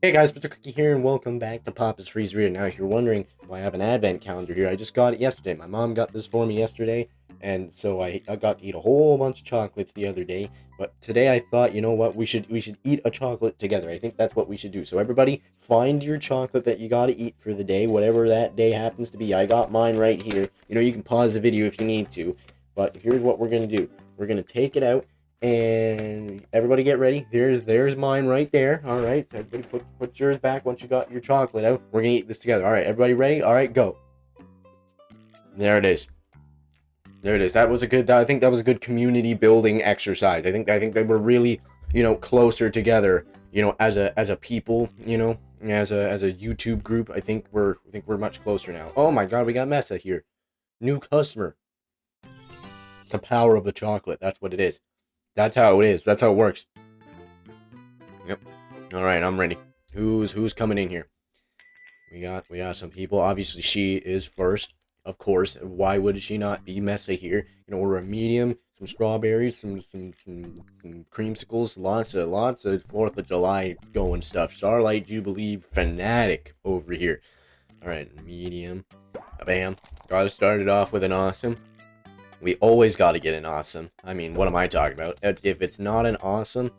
Hey guys, MrCookie here, and welcome back to Papa's Freezeria. Now, if you're wondering why I have an advent calendar here, I just got it yesterday. My mom got this for me yesterday, and so I got to eat a whole bunch of chocolates the other day. But today I thought, you know what, we should eat a chocolate together. I think that's what we should do. So everybody, find your chocolate that you gotta eat for the day, whatever that day happens to be. I got mine right here. You know, you can pause the video if you need to, but here's what we're gonna do. We're gonna take it out and everybody get ready. There's mine right there. All right, so everybody put yours back once you got your chocolate out. We're gonna eat this together. All right, everybody ready? All right, go. There it is. There it is. That was a good. I think that was a good community building exercise. I think that we're really, closer together. As a people. As a YouTube group. I think we're much closer now. Oh my God, we got Mesa here. New customer. It's the power of the chocolate. That's what it is. That's how it is. That's how it works. Yep. All right, I'm ready. Who's coming in here? We got some people. Obviously, she is first. Of course. Why would she not be? Messy here. Order a medium, some strawberries, some creamsicles, lots of Fourth of July going stuff. Starlight Jubilee fanatic over here. All right, medium. Bam. Got to start it off with an awesome. We always got to get an awesome. I mean, what am I talking about? If it's not an awesome,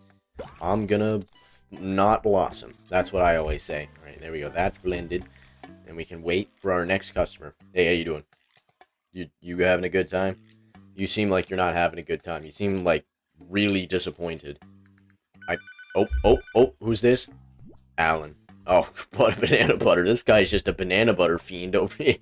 I'm gonna not blossom. That's what I always say. All right, there we go. That's blended, and we can wait for our next customer. Hey, how you doing? You having a good time? You seem like you're not having a good time. You seem like really disappointed. I oh, who's this? Alan. Oh, what a banana butter. This guy's just a banana butter fiend over here.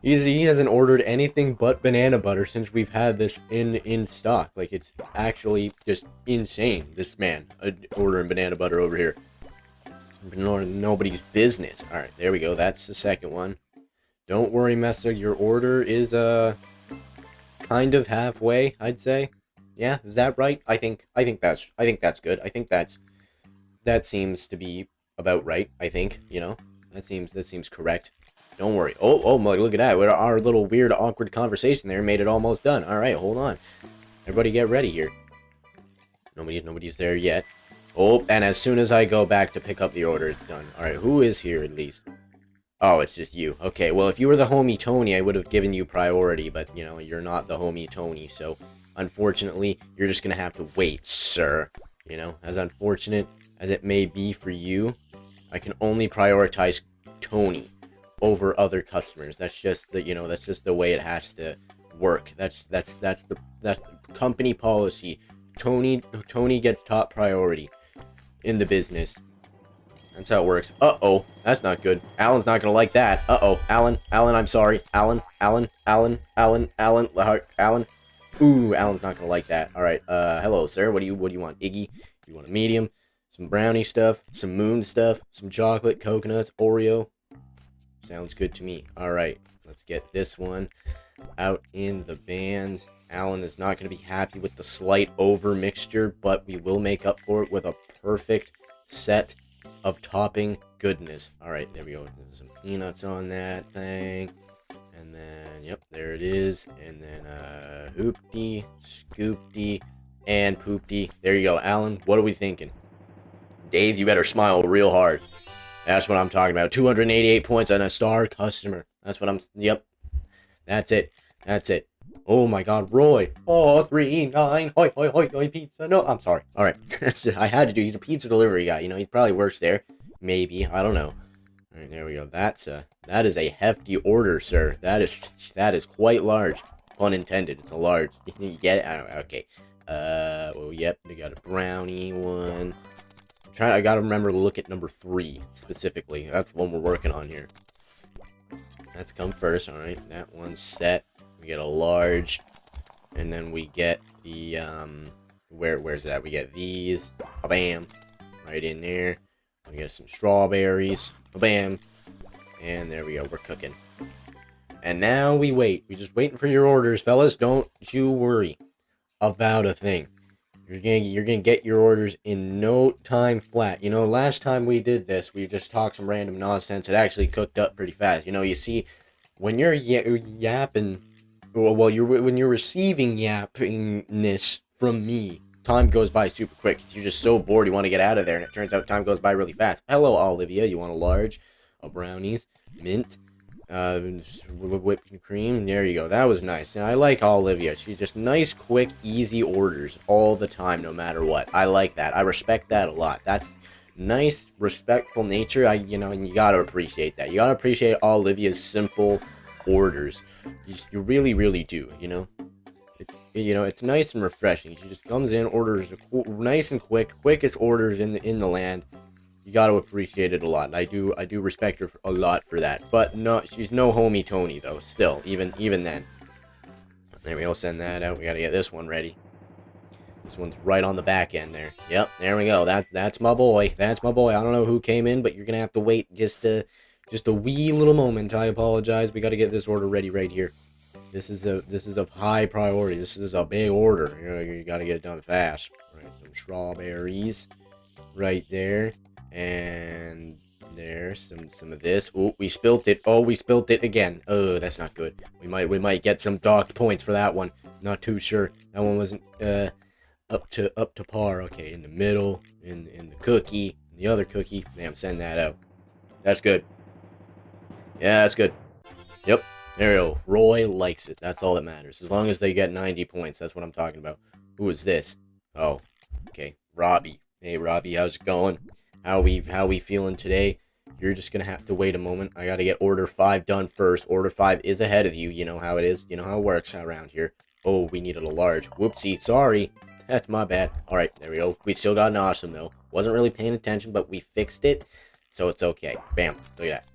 He hasn't ordered anything but banana butter since we've had this in stock. Like, it's actually just insane, this man ordering banana butter over here. Nobody's business. Alright, there we go. That's the second one. Don't worry, Messer. Your order is, kind of halfway, I'd say. Yeah, is that right? I think that's good. That seems to be about right, I think, that seems correct. Don't worry. Oh, look at that. Our little weird, awkward conversation there made it almost done. All right, hold on. Everybody get ready here. Nobody's there yet. Oh, and as soon as I go back to pick up the order, it's done. All right, who is here at least? Oh, it's just you. Okay, well, if you were the homie Tony, I would have given you priority, but, you're not the homie Tony, so unfortunately, you're just going to have to wait, sir. As unfortunate as it may be for you, I can only prioritize Tony over other customers. That's just the way it has to work. That's the company policy. Tony gets top priority in the business. That's how it works. Uh-oh, that's not good. Alan's not gonna like that. Uh-oh, Alan, I'm sorry. Alan. Ooh, Alan's not gonna like that. All right. Hello, sir. What do you want? Iggy? You want a medium? Some brownie stuff, some moon stuff, some chocolate, coconuts, Oreo. Sounds good to me. Alright, let's get this one out in the band. Alan is not going to be happy with the slight over mixture, but we will make up for it with a perfect set of topping goodness. Alright, there we go. There's some peanuts on that thing. And then, yep, there it is. And then, hoopty, scoopty, and poopty. There you go, Alan. What are we thinking? Dave, you better smile real hard. That's what I'm talking about. 288 points on a star customer. Yep. That's it. Oh my God, Roy. 439. Hoi, pizza. No, I'm sorry. All right. I had to do. He's a pizza delivery guy. He probably works there. Maybe. I don't know. All right, there we go. That is a hefty order, sir. That is quite large. Pun intended. It's a large. You get it? Okay. Well, yep. We got a brownie one. I gotta remember to look at number 3 specifically. That's the one we're working on here. That's come first. All right, that one's set. We get a large, and then we get the where's that? We get these. Bam, right in there. We get some strawberries. Bam, and there we go. We're cooking. And now we wait. We're just waiting for your orders, fellas. Don't you worry about a thing. You're gonna get your orders in no time flat. Last time we did this, we just talked some random nonsense. It actually cooked up pretty fast. You see, when you're yapping, when you're receiving yappingness from me, time goes by super quick. You're just so bored, you want to get out of there, and it turns out time goes by really fast. Hello, Olivia. You want a large? A brownies, mint, whipped cream. There you go. That was nice. And I like Olivia. She's just nice, quick, easy orders all the time, no matter what. I like that. I respect that a lot. That's nice, respectful nature. And you gotta appreciate that. You gotta appreciate Olivia's simple orders. You really, really do. It's nice and refreshing. She just comes in, orders nice and quickest orders in the land. You got to appreciate it a lot. And I do respect her a lot for that. But no, she's no homie Tony though. Still, even then. There we go. Send that out. We got to get this one ready. This one's right on the back end there. Yep, there we go. That's my boy. That's my boy. I don't know who came in, but you're gonna have to wait just a wee little moment. I apologize. We got to get this order ready right here. This is of high priority. This is a big order. You got to get it done fast. Right, some strawberries right there. And there's some of this. Oh, we spilt it. Oh, we spilt it again. Oh, that's not good. We might get some docked points for that one. Not too sure. That one wasn't up to par. Okay, in the middle, in the cookie, the other cookie. Damn, send that out. That's good. Yeah, that's good. Yep. There we go. Roy likes it. That's all that matters. As long as they get 90 points. That's what I'm talking about. Who is this? Oh, okay. Robbie. Hey, Robbie. How's it going? How we feeling today? You're just gonna have to wait a moment. I gotta get order 5 done first. Order 5 is ahead of you. You know how it is. You know how it works around here. Oh, we needed a large. Whoopsie. Sorry. That's my bad. Alright, there we go. We still got an awesome, though. Wasn't really paying attention, but we fixed it. So it's okay. Bam. Look at that.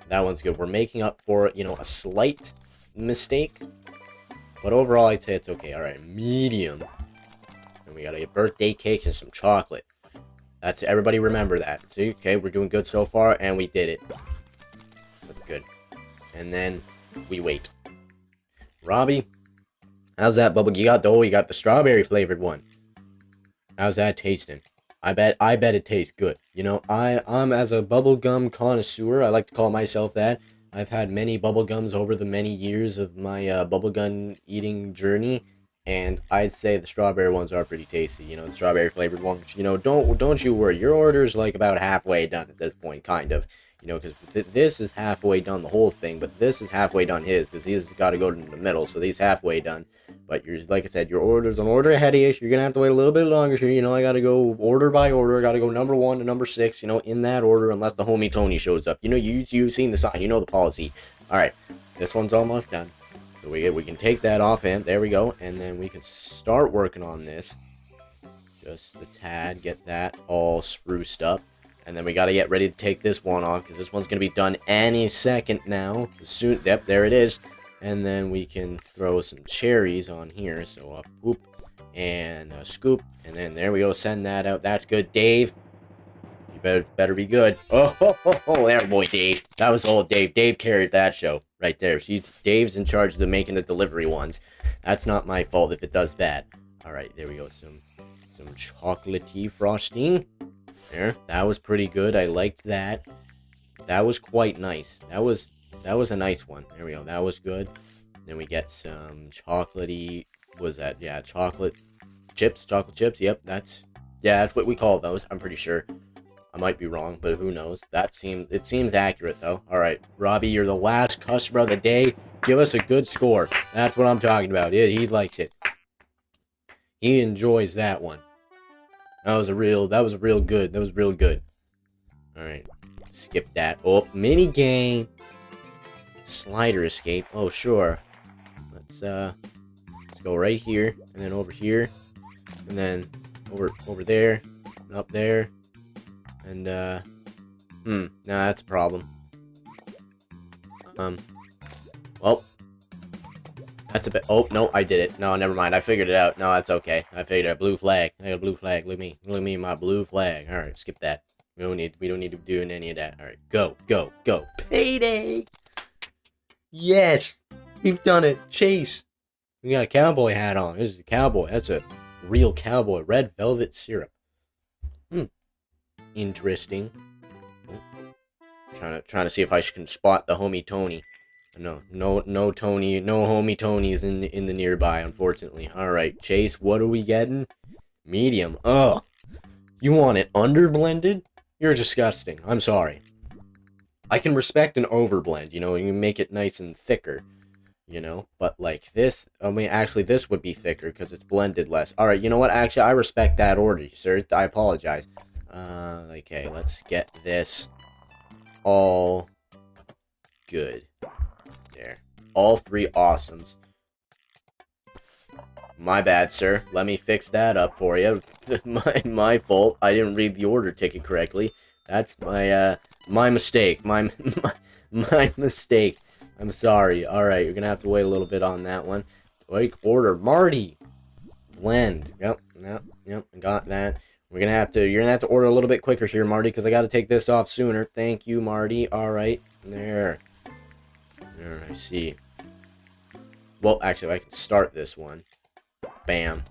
That one's good. We're making up for, a slight mistake. But overall, I'd say it's okay. Alright, medium. And we gotta get birthday cake and some chocolate. That's, everybody remember that. See, okay, we're doing good so far, and we did it. That's good. And then we wait. Robbie, how's that bubble? You got the strawberry flavored one. How's that tasting? I bet it tastes good. I'm as a bubblegum connoisseur, I like to call myself that. I've had many bubblegums over the many years of my bubblegum eating journey. And I'd say the strawberry ones are pretty tasty, the strawberry flavored ones. Don't you worry. Your order's like about halfway done at this point, kind of. Because this is halfway done the whole thing, but this is halfway done his, because he's got to go to the middle, so he's halfway done. But like I said, your order's an order ahead of you. You're gonna have to wait a little bit longer here. I gotta go order by order. I gotta go number 1 to number 6. In that order, unless the homie Tony shows up. You've seen the sign. You know the policy. All right, this one's almost done. So we can take that off, and there we go, and then we can start working on this. Just a tad, get that all spruced up, and then we got to get ready to take this one off, because this one's going to be done any second now. Soon, yep, there it is. And then we can throw some cherries on here, so a whoop, and a scoop, and then there we go, send that out. That's good, Dave. You better be good. Oh, there, boy, Dave. That was all Dave. Dave carried that show. Right there. Dave's in charge of making the delivery ones. That's not my fault if it does bad. Alright, there we go. Some chocolatey frosting. There. That was pretty good. I liked that. That was quite nice. That was a nice one. There we go. That was good. Then we get some chocolatey. What was that? Yeah, chocolate chips. Chocolate chips. Yep, that's what we call those. I'm pretty sure. I might be wrong, but who knows? It seems accurate, though. Alright, Robbie, you're the last customer of the day. Give us a good score. That's what I'm talking about. Yeah, he likes it. He enjoys that one. That was real good. That was real good. Alright, skip that. Oh, mini game. Slider escape. Oh, sure. Let's go right here, and then over here, and then over there, and up there. And, nah, that's a problem. Well, that's a bit, oh, no, I did it. No, never mind, I figured it out. No, that's okay. I figured it out. Blue flag. I got a blue flag. Look at me, my blue flag. Alright, skip that. We don't need to be doing any of that. Alright, go. Payday! Yes! We've done it. Chase! We got a cowboy hat on. This is a cowboy. That's a real cowboy. Red velvet syrup. Interesting. Trying to see if I can spot the homie Tony. No Tony, no homie Tony's in the nearby, unfortunately. All right, Chase, what are we getting? Medium. Ugh. You want it under-blended? You're disgusting. I'm sorry. I can respect an overblend, you know, you make it nice and thicker, you know, but like this, I mean, actually this would be thicker because it's blended less. All right, you know what? Actually, I respect that order, sir. I apologize. Okay, let's get this all good. There. All three awesomes. My bad, sir. Let me fix that up for you. my fault. I didn't read the order ticket correctly. That's my mistake. My mistake. I'm sorry. Alright, you're gonna have to wait a little bit on that one. Wait, order. Marty! Blend. Yep, I got that. You're gonna have to order a little bit quicker here, Marty, because I gotta take this off sooner. Thank you, Marty. Alright. There, I see. Well, actually, I can start this one. Bam.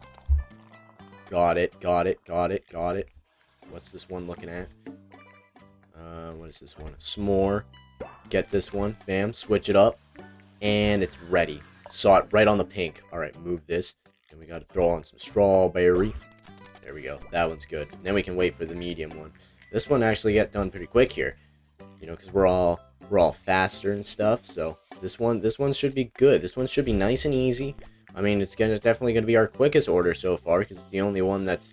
Got it. What's this one looking at? What is this one? S'more. Get this one. Bam. Switch it up. And it's ready. Saw it right on the pink. Alright, move this. And we gotta throw on some strawberry. There we go. That one's good. Then we can wait for the medium one. This one actually got done pretty quick here. You know, because we're all faster and stuff. So this one should be good. This one should be nice and easy. I mean, it's definitely gonna be our quickest order so far, because it's the only one that's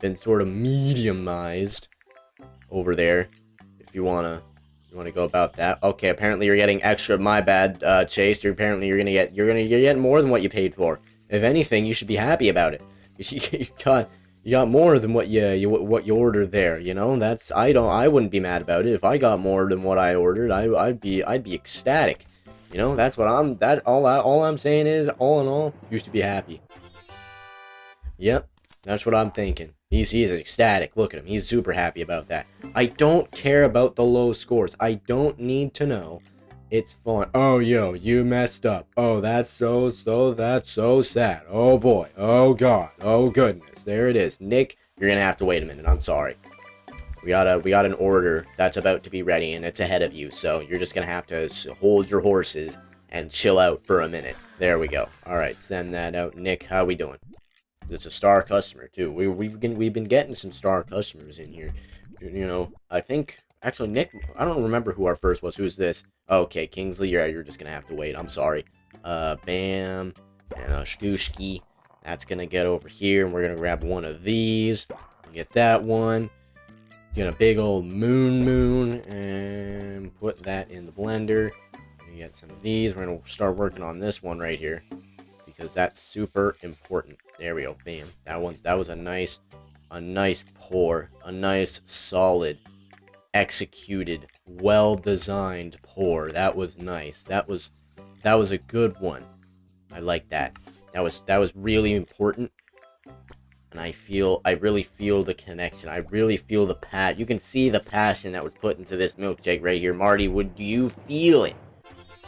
been sort of mediumized over there. If you wanna go about that. Okay, apparently you're getting extra. My bad, Chase. You're getting more than what you paid for. If anything, you should be happy about it. You got more than what you ordered there. You know, I wouldn't be mad about it if I got more than what I ordered. I'd be ecstatic. You know, that's what all I'm saying is, all in all, you should be happy. Yep, that's what I'm thinking. He's ecstatic. Look at him. He's super happy about that. I don't care about the low scores. I don't need to know. It's fun. Oh, yo, you messed up. Oh, that's so sad. Oh, boy. Oh, God. Oh, goodness. There it is. Nick, you're gonna have to wait a minute. I'm sorry. We got an order that's about to be ready, and it's ahead of you, so you're just gonna have to hold your horses and chill out for a minute. There we go. Alright, send that out. Nick, how we doing? It's a star customer, too. We've been getting some star customers in here. You know, I think... Actually, Nick, I don't remember who our first was. Who's this? Okay, Kingsley, you're just gonna have to wait. I'm sorry. Bam. And a Shtushki. That's gonna get over here, and we're gonna grab one of these. Get that one. Get a big old moon, and put that in the blender. We get some of these. We're gonna start working on this one right here, because that's super important. There we go. Bam. That was a nice pour. A nice, solid, executed, well-designed pour. That was nice. That was a good one. I like that. That was really important. And I really feel the connection. I really feel the you can see the passion that was put into this milkshake right here. Marty, do you feel it?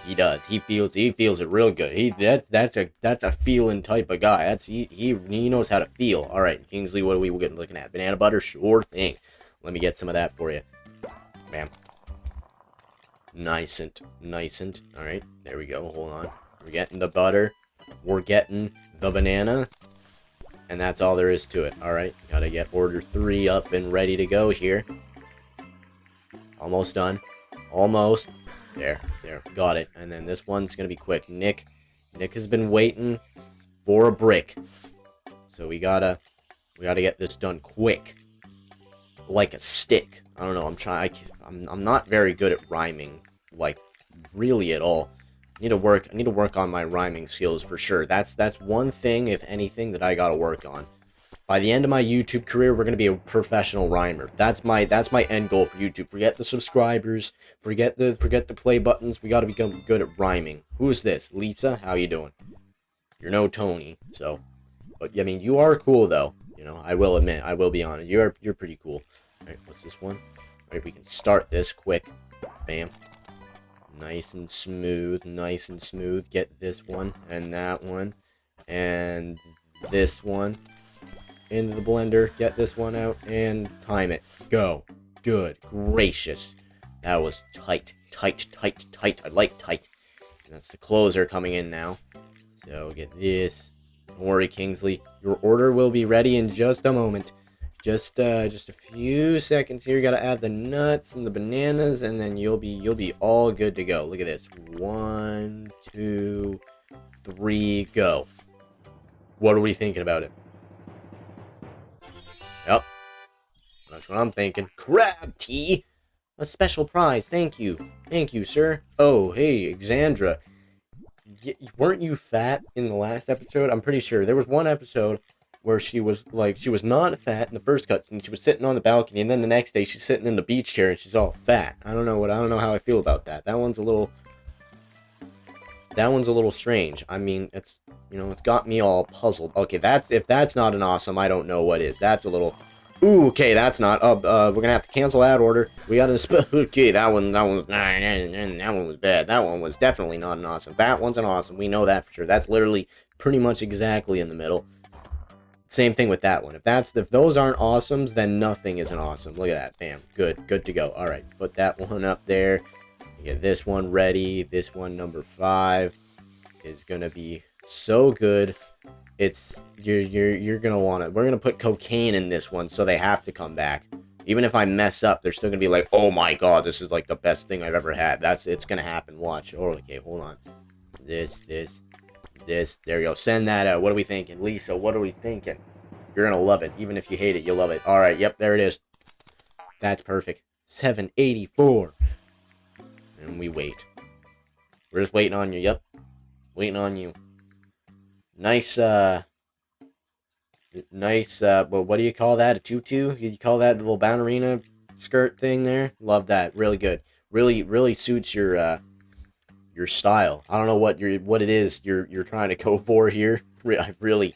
He does. He feels it real good. That's a feeling type of guy. He knows how to feel. All right, Kingsley, what are we looking at? Banana butter, sure thing. Let me get some of that for you. Bam. Nicent. All right, there we go. Hold on. We're getting the butter. We're getting the banana. And that's all there is to it. Alright, gotta get order 3 up and ready to go here. Almost done. Almost. There, got it. And then this one's gonna be quick. Nick has been waiting for a brick. So we gotta get this done quick. Like a stick. I don't know, I'm not very good at rhyming, like, really at all. I need to work on my rhyming skills for sure. That's one thing, if anything, that I gotta work on. By the end of my YouTube career, we're gonna be a professional rhymer. That's my end goal for YouTube. Forget the subscribers, forget the play buttons. We gotta become good at rhyming. Who is this? Lisa? How you doing? You're no Tony, so. But I mean, you are cool though. You know, I will admit, I will be honest. You're pretty cool. Alright, what's this one? Alright, we can start this quick. Bam. Nice and smooth. Get this one and that one and this one into the blender. Get this one out and time it. Go. Good gracious. That was tight. I like tight. And that's the closer coming in now. So get this. Don't worry, Kingsley. Your order will be ready in just a moment. Just a few seconds here. Gotta add the nuts and the bananas, and then you'll be all good to go. Look at this. 1, 2, 3, go. What are we thinking about it? Yep. That's what I'm thinking. Crab tea! A special prize. Thank you. Thank you, sir. Oh, hey, Xandra. Weren't you fat in the last episode? I'm pretty sure. There was one episode where she was not fat in the first cut, and she was sitting on the balcony, and then the next day she's sitting in the beach chair and she's all fat. I don't know how I feel about that. That one's a little strange. I mean, it's got me all puzzled. Okay, if that's not an awesome, I don't know what is. That's a little. Ooh, okay, that's not. We're gonna have to cancel that order. We got to. Okay, that one was bad. That one was definitely not an awesome. That one's an awesome. We know that for sure. That's literally pretty much exactly in the middle. Same thing with that one. If those aren't awesomes, then nothing is an awesome. Look at that. Bam. Good to go. All right, put that one up there. Get this one ready. This one, number 5, is gonna be so good. You're gonna want it. We're gonna put cocaine in this one, so they have to come back. Even if I mess up, they're still gonna be like, "Oh my god, this is like the best thing I've ever had." It's gonna happen. Watch. Oh, okay, hold on. This. There you go. Send that out. What are we thinking, Lisa? What are we thinking? You're gonna love it. Even if you hate it, you'll love it. All right. Yep. There it is. That's perfect. 784. And we wait. We're just waiting on you. Yep. Waiting on you. Nice, well, what do you call that? A tutu? You call that the little ballerina skirt thing there? Love that. Really good. Really suits your style. I don't know what it is you're trying to go for here. I really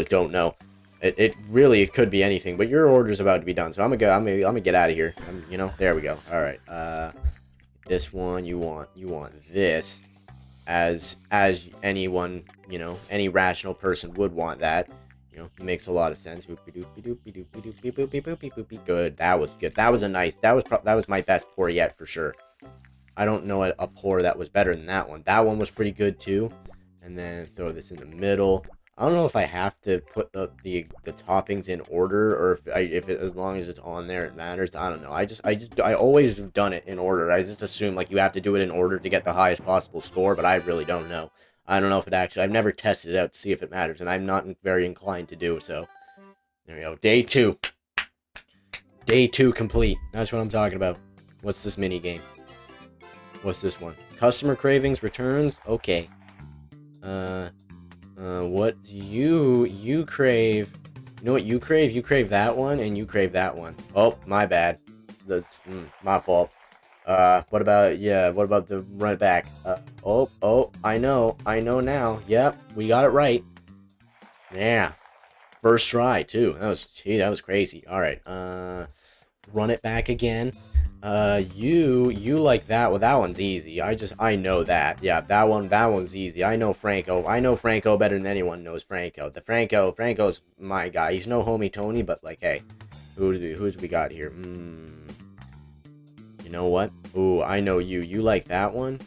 don't know. It could be anything, but your order's about to be done, so I'm gonna get out of here. There we go. All right. This one you want this. As anyone, any rational person would want that. It makes a lot of sense. Good. That was good. That was that was my best pour yet for sure. I don't know a pour that was better than that one. That one was pretty good too. And then throw this in the middle. I don't know if I have to put the toppings in order, or if as long as it's on there it matters. I don't know. I always have done it in order. I just assume like you have to do it in order to get the highest possible score, but I really don't know. I don't know if it actually. I've never tested it out to see if it matters, and I'm not very inclined to do so. There we go. Day 2. Day 2 complete. That's what I'm talking about. What's this mini game? What's this one? Customer cravings returns. Okay. What do you crave? You know what you crave? You crave that one, and you crave that one. Oh, my bad. That's my fault. What about the run it back? Oh, I know now. Yep, we got it right. Yeah. First try, too. That was crazy. All right. Run it back again. You like that. Well, that one's easy. I know that. Yeah, that one's easy. I know Franco better than anyone knows Franco's my guy. He's no homie Tony, but like, hey, who do we got here? You know what? Ooh, I know you. You like that one,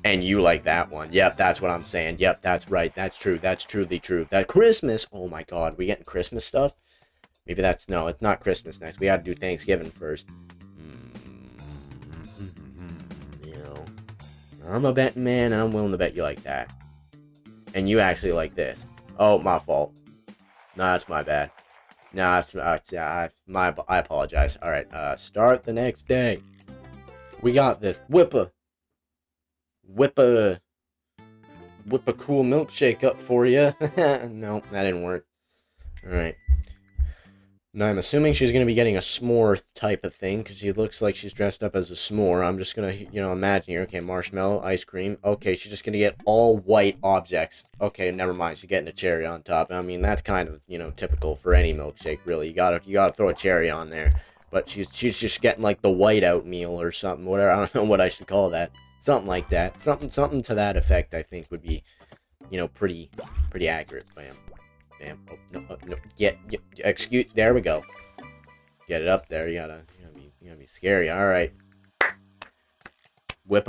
and you like that one. Yep, that's what I'm saying. Yep, that's right. That's true. That's truly true. That Christmas. Oh my God, we getting Christmas stuff? Maybe no, it's not Christmas next. We got to do Thanksgiving first. I'm a betting man, and I'm willing to bet you like that. And you actually like this. Oh, my fault. No, that's my bad. No, I apologize. All right, start the next day. We got this. Whip a cool milkshake up for you. No, that didn't work. All right. Now, I'm assuming she's going to be getting a s'more type of thing, because she looks like she's dressed up as a s'more. I'm just going to, imagine here. Okay, marshmallow, ice cream. Okay, she's just going to get all white objects. Okay, never mind. She's getting a cherry on top. I mean, that's kind of, typical for any milkshake, really. You gotta throw a cherry on there. But she's just getting, like, the whiteout meal or something. Whatever. I don't know what I should call that. Something like that. Something to that effect, I think, would be, pretty accurate. Bam. Oh, no. Excuse. There we go. Get it up there. You gotta be scary. All right. Whip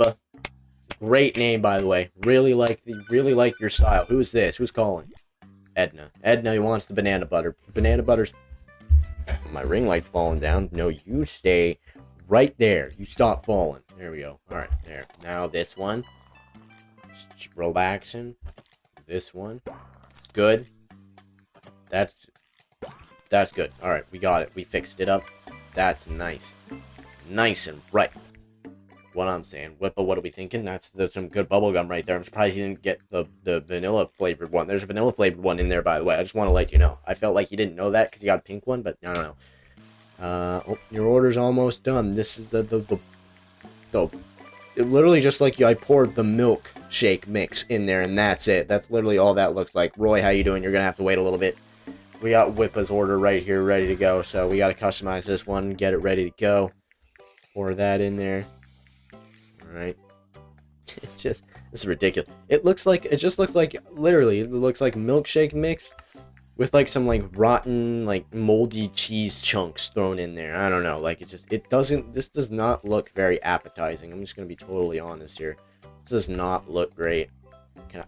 Great name, by the way. Really like your style. Who's this? Who's calling? Edna. Edna wants the banana butter. Banana butter's... My ring light's falling down. No, you stay right there. You stop falling. There we go. Alright, there. Now this one. Just relaxing. This one. Good. That's good. Alright, we got it. We fixed it up. That's nice. Nice and right. What I'm saying. Whippa, what are we thinking? That's some good bubblegum right there. I'm surprised you didn't get the vanilla flavored one. There's a vanilla flavored one in there, by the way. I just want to let you know. I felt like you didn't know that because you got a pink one, but I don't know. Oh, your order's almost done. This is it literally just like I poured the milkshake mix in there, and that's it. That's literally all that looks like. Roy, how you doing? You're gonna have to wait a little bit. We got Whippa's order right here, ready to go. So we gotta customize this one, get it ready to go. Pour that in there. Alright. This is ridiculous. It just looks like, literally, it looks like milkshake mix with like some like rotten, like moldy cheese chunks thrown in there. I don't know, like this does not look very appetizing. I'm just gonna be totally honest here. This does not look great.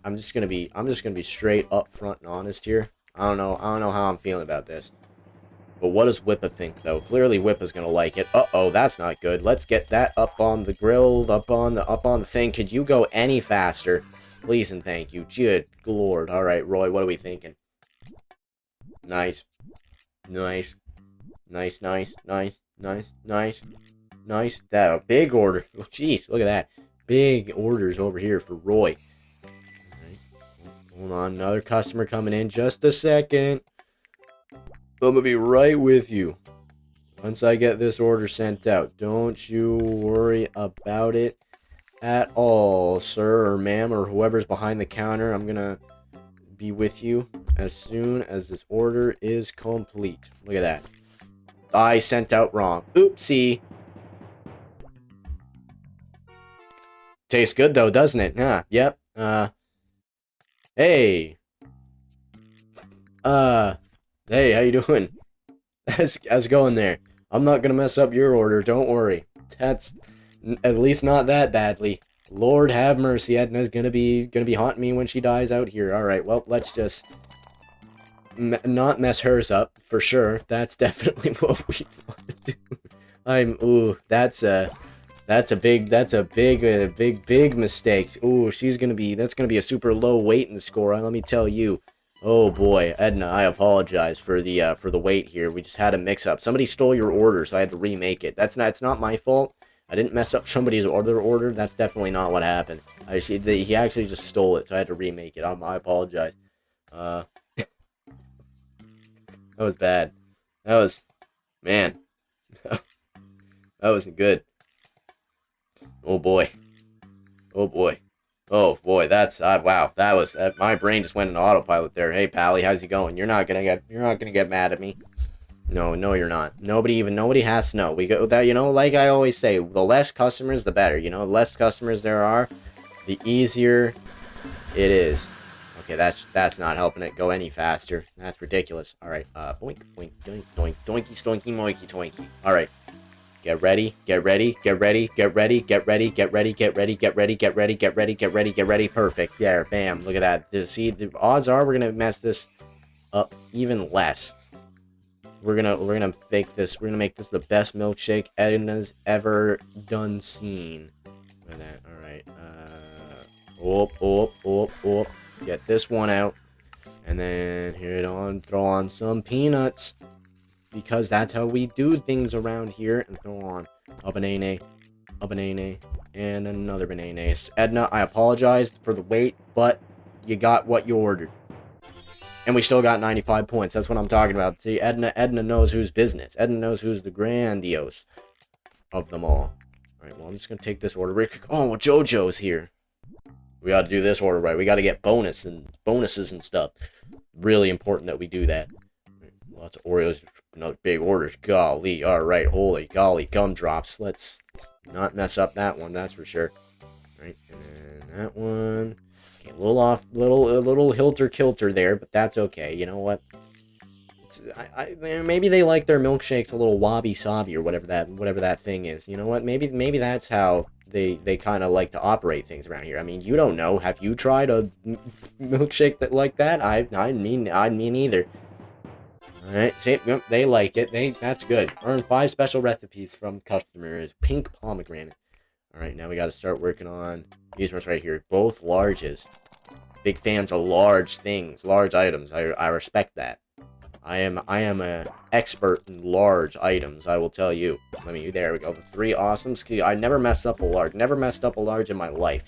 I'm just gonna be straight up front and honest here. I don't know how I'm feeling about this. But what does Whippa think, though? Clearly Whippa's gonna like it. Uh-oh, that's not good. Let's get that up on the grill, up on the thing. Could you go any faster? Please and thank you. Good lord. Alright, Roy, what are we thinking? Nice. Nice. Nice, nice, nice, nice, nice. Nice. That a big order. Oh, jeez, look at that. Big orders over here for Roy. Alright. Hold on, another customer coming in. Just a second. I'm gonna be right with you once I get this order sent out. Don't you worry about it at all, sir or ma'am or whoever's behind the counter. I'm gonna be with you as soon as this order is complete. Look at that. I sent out wrong. Oopsie. Tastes good though, doesn't it? Yeah. Yep. Hey. Hey, how you doing? How's it going there? I'm not gonna mess up your order, don't worry. That's at least not that badly. Lord have mercy, Edna's gonna be haunting me when she dies out here. Alright, well, let's just not mess hers up, for sure. That's definitely what we want to do. Ooh, that's a big mistake. Ooh, that's gonna be a super low weight in the score, let me tell you. Oh boy, Edna, I apologize for the wait here. We just had a mix-up. Somebody stole your order, so I had to remake it. It's not my fault. I didn't mess up somebody's order. That's definitely not what happened. He actually just stole it, so I had to remake it. I apologize. That was bad. Man. That wasn't good. Oh boy. Oh boy. Oh boy, wow. My brain just went into autopilot there. Hey, Pally, how's it going? You're not gonna get mad at me. No, you're not. Nobody has to know. We go that, like I always say, the less customers, the better. The less customers there are, the easier it is. Okay, that's not helping it go any faster. That's ridiculous. All right, boink, boink, doink, doink, doinky, stoinky, moinky, toinky. All right. Get ready, get ready, get ready, get ready, get ready, get ready, get ready, get ready, get ready, get ready, get ready, get ready. Perfect. There, bam. Look at that. See, the odds are we're gonna mess this up even less. We're gonna make this the best milkshake Edna's ever done seen. Look at that. Alright. Get this one out. And then throw on some peanuts. Because that's how we do things around here. And throw on a banana, and another banana. Edna, I apologize for the wait, but you got what you ordered. And we still got 95 points. That's what I'm talking about. See, Edna knows who's business. Edna knows who's the grandiose of them all. Alright, well, I'm just going to take this order real quick. Oh, JoJo's here. We got to do this order right. We got to get bonuses and stuff. Really important that we do that. Right, lots of Oreos. Another big order. Golly. Alright, holy golly. Gumdrops. Let's not mess up that one, that's for sure. Right, and then that one. Okay, a little off, a little hilter-kilter there, but that's okay. You know what? Maybe they like their milkshakes a little wabi-sabi or whatever that thing is. You know what? Maybe that's how they kind of like to operate things around here. I mean, you don't know. Have you tried a milkshake like that? I mean either. Alright, see, yep, they like it. That's good. Earn 5 special recipes from customers. Pink pomegranate. Alright, now we gotta start working on these ones right here. Both larges. Big fans of large things, large items. I respect that. I am a expert in large items, I will tell you. There we go. 3 awesome. I never messed up a large. Never messed up a large in my life.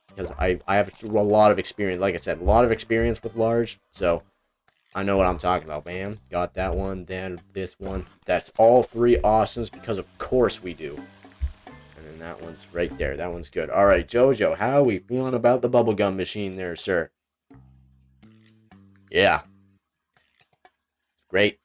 Because I have a lot of experience. Like I said, a lot of experience with large. So, I know what I'm talking about. Bam. Got that one. Then this one. That's all 3 awesomes because of course we do. And then that one's right there. That one's good. Alright, Jojo, how are we feeling about the bubblegum machine there, sir? Yeah. Great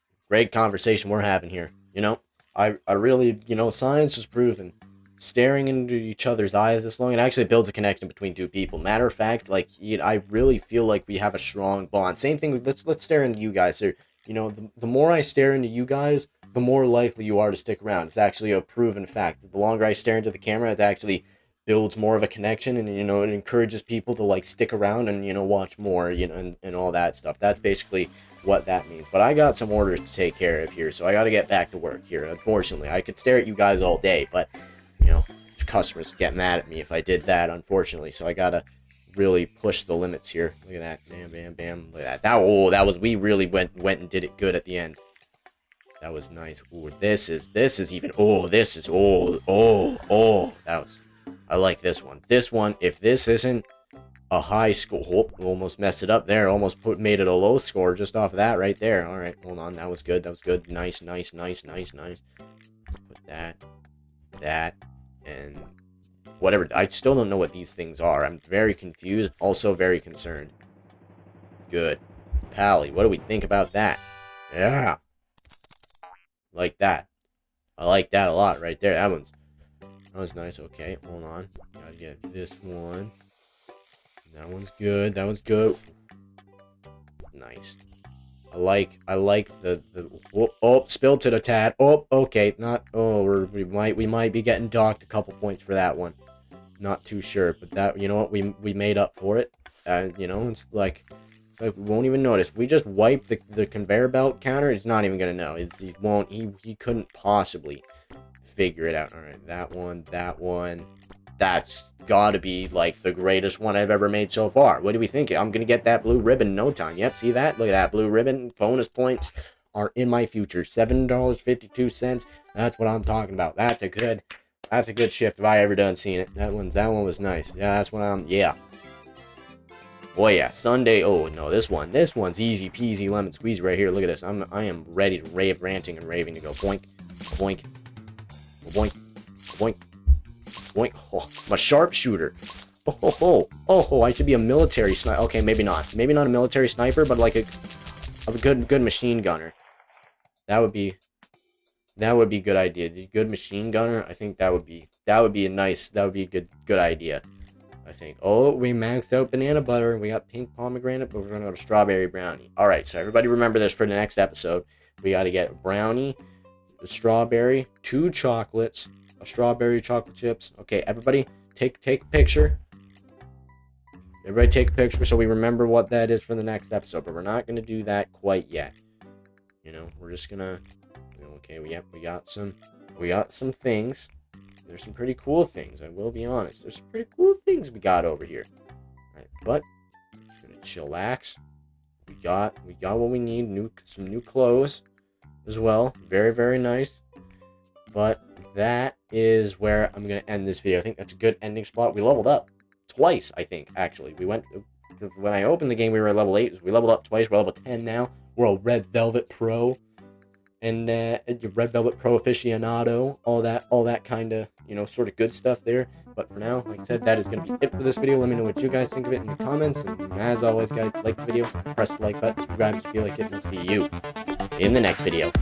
conversation we're having here. You know, I really, science has proven staring into each other's eyes this long, it actually builds a connection between 2 people. Matter of fact, like, I really feel like we have a strong bond. Same thing with, let's stare into you guys here. You know, the more I stare into you guys, the more likely you are to stick around. It's actually a proven fact. The longer I stare into the camera, it actually builds more of a connection, and, it encourages people to, like, stick around and, watch more, and all that stuff. That's basically what that means. But I got some orders to take care of here, so I got to get back to work here. Unfortunately, I could stare at you guys all day, but customers get mad at me if I did that, unfortunately. So I gotta really push the limits here. Look at that. Bam, bam, bam. Look at that. We really went and did it good at the end. That was nice. Ooh, this is even. I like this one. This one, if this isn't a high score, almost messed it up there. Almost made it a low score just off of that right there. All right, hold on. That was good. Nice. Put that, and whatever. I still don't know what these things are. I'm very confused, also very concerned. Good. Pally, what do we think about that? Yeah. Like that. I like that a lot right there. That was nice. Okay, hold on. Gotta get this one. That one's good. Nice. I like the spilled to the tad. Oh, okay, we might be getting docked a couple points for that one. Not too sure, but that, you know what, we made up for it. It's like we won't even notice. If we just wipe the conveyor belt counter, it's not even gonna know. He couldn't possibly figure it out. All right, that one. That's gotta be like the greatest one I've ever made so far. What do we think? I'm gonna get that blue ribbon in no time. Yep, see that? Look at that blue ribbon. Bonus points are in my future. $7.52. That's what I'm talking about. That's a good shift if I ever done seen it. That one was nice. Yeah, that's what yeah. Oh yeah, Sunday. Oh no, this one's easy peasy lemon squeezy right here. Look at this. I am ready to rave, ranting and raving to go boink, boink, boink, boink. Boink. Oh, I'm a sharpshooter. Oh, I should be a military sniper. Okay, maybe not a military sniper, but like a good machine gunner. That would be a good idea. The good machine gunner, I think that would be a good idea. I think. Oh, we maxed out banana butter. We got pink pomegranate, but we're gonna go to strawberry brownie. All right, so everybody remember this for the next episode. We got to get brownie, the strawberry, 2 chocolates, strawberry chocolate chips. Okay, everybody take a picture. Everybody take a picture so we remember what that is for the next episode. But we're not going to do that quite yet. We're just going to... Okay, we got some things. There's some pretty cool things, I will be honest. There's some pretty cool things we got over here. Alright, but just going to chillax. We got what we need. Some new clothes as well. Very, very nice. But that is where I'm going to end this video. I think that's a good ending spot. We leveled up twice, I think, actually. When I opened the game, we were at level 8. We leveled up twice. We're level 10 now. We're a Red Velvet Pro. And Red Velvet Pro aficionado. All that kind of, sort of good stuff there. But for now, like I said, that is going to be it for this video. Let me know what you guys think of it in the comments. And as always, guys, like the video, press the like button, subscribe if you feel like it, and I'll see you in the next video.